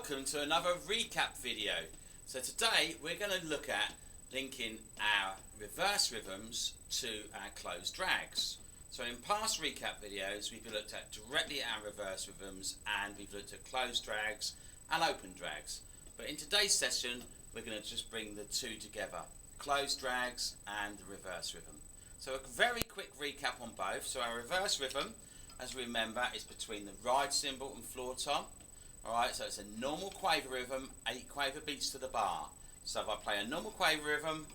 welcome to another recap video. So today we're going to look at linking our reverse rhythms to our closed drags. So in past recap videos we've looked at directly our reverse rhythms and we've looked at closed drags and open drags. But in today's session we're going to just bring the two together, closed drags and the reverse rhythm. So a very quick recap on both. So our reverse rhythm, as we remember, is between the ride cymbal and floor tom. Alright, so it's a normal quaver rhythm, 8 quaver beats to the bar. So if I play a normal quaver rhythm, 1, 2,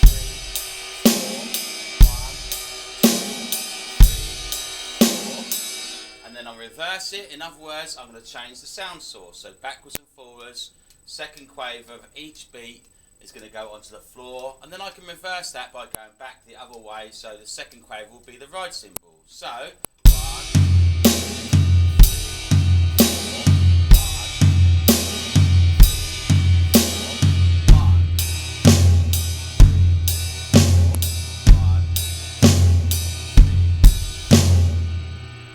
3, 4, 1, 2, 3, 4, and then I'll reverse it. In other words, I'm going to change the sound source. So backwards and forwards, second quaver of each beat is going to go onto the floor, and then I can reverse that by going back the other way, so the second quaver will be the ride cymbal. So 1, 2, 3, 4, 1, 2, 3, 4, 1, 2, 3, 4.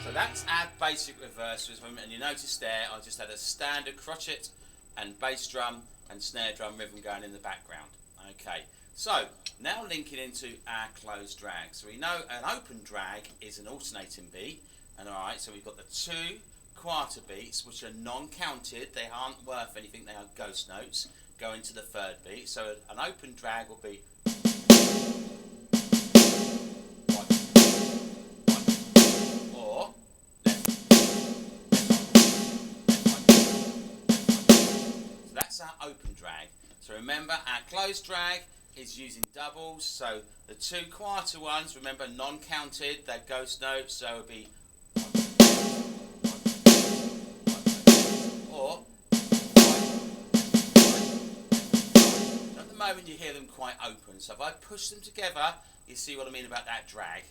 So that's our basic reverse rhythm, and you notice there I just had a standard crotchet and bass drum and snare drum rhythm going in the background. Okay, so now linking into our closed drag. So we know an open drag is an alternating beat, and alright, so we've got the 2 quarter beats which are non-counted, they aren't worth anything, they are ghost notes, go into the third beat. So an open drag will be 1, 1, or that's our open drag. So remember, our closed drag is using doubles. So the 2 quarter ones, remember, non-counted, they're ghost notes, so it would be 1, 1, 1, or 1. At the moment you hear them quite open, so if I push them together, you see what I mean about that drag.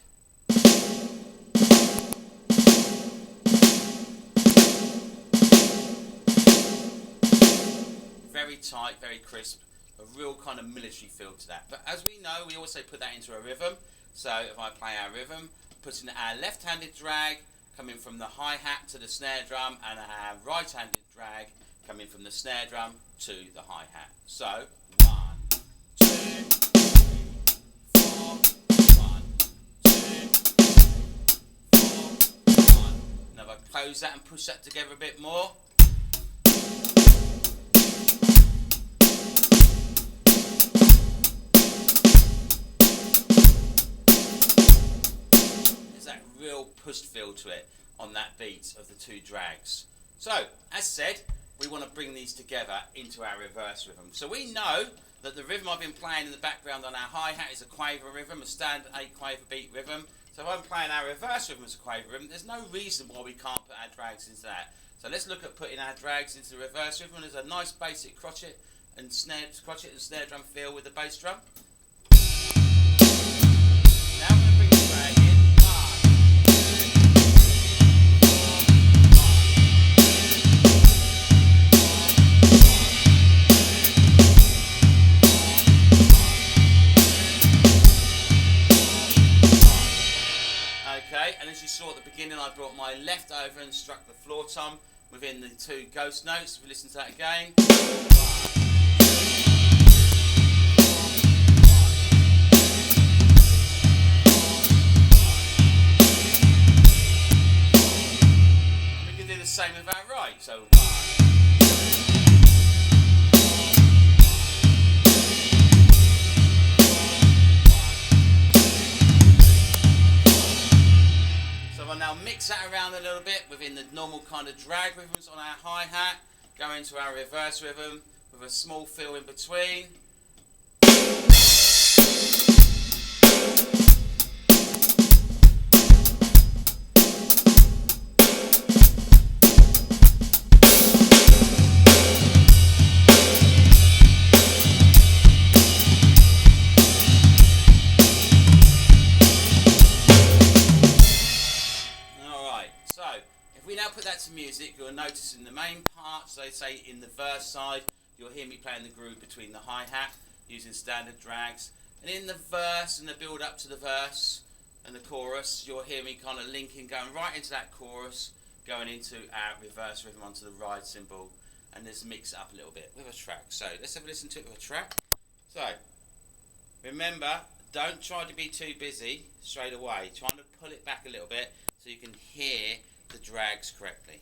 Very tight, very crisp, a real kind of military feel to that. But as we know, we also put that into a rhythm. So if I play our rhythm, putting our left-handed drag coming from the hi-hat to the snare drum, and our right-handed drag coming from the snare drum to the hi-hat. So 1, 2, 3, 4, 1, 2, 3, 4, 1. Now if I close that and push that together a bit more. Real pushed feel to it on that beat of the 2 drags. So as said, we want to bring these together into our reverse rhythm. So we know that the rhythm I've been playing in the background on our hi-hat is a quaver rhythm, a standard 8 quaver beat rhythm. So if I'm playing our reverse rhythm as a quaver rhythm, there's no reason why we can't put our drags into that. So let's look at putting our drags into the reverse rhythm. There's a nice basic crotchet and snare drum feel with the bass drum. Now I'm going to bring the drag in. And as you saw at the beginning, I brought my left over and struck the floor tom within the 2 ghost notes. If we listen to that again. We can do the same with our right. So I'll now mix that around a little bit within the normal kind of drag rhythms on our hi-hat, go into our reverse rhythm with a small fill in between. Put that to music, you'll notice in the main parts, they say in the verse side, you'll hear me playing the groove between the hi-hat using standard drags, and in the verse and the build up to the verse and the chorus, you'll hear me kind of linking, going right into that chorus going into our reverse rhythm onto the ride cymbal, and let's mix it up a little bit with a track. So let's have a listen to it with a track. So remember, don't try to be too busy straight away. Try to pull it back a little bit so you can hear the drags correctly.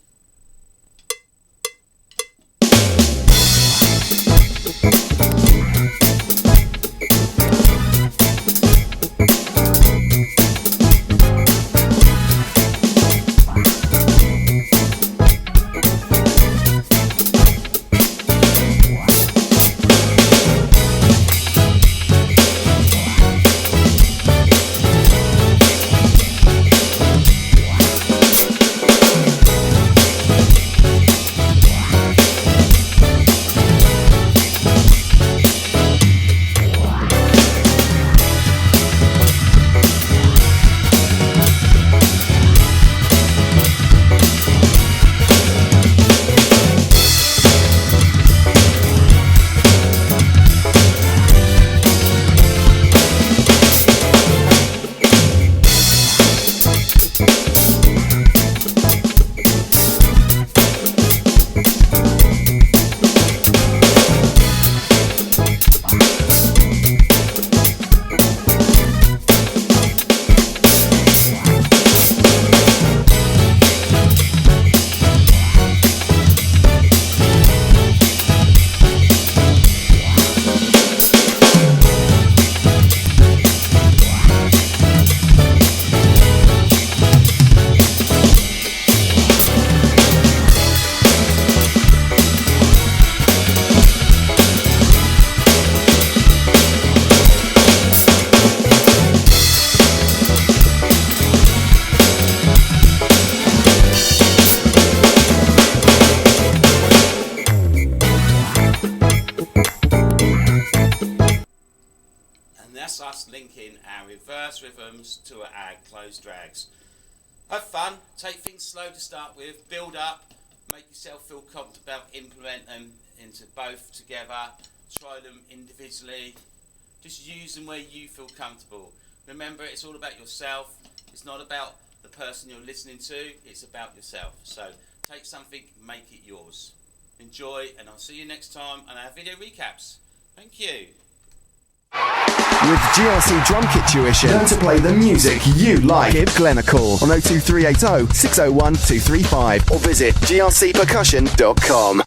That's us linking our reverse rhythms to our closed drags. Have fun, take things slow to start with, build up, make yourself feel comfortable, implement them into both together, try them individually, just use them where you feel comfortable. Remember, it's all about yourself, it's not about the person you're listening to, it's about yourself. So take something, make it yours. Enjoy, and I'll see you next time on our video recaps. Thank you. With GRC Drum Kit Tuition, learn to play the music you like. Give Glenn a call on 02380 601 235 or visit grcpercussion.com.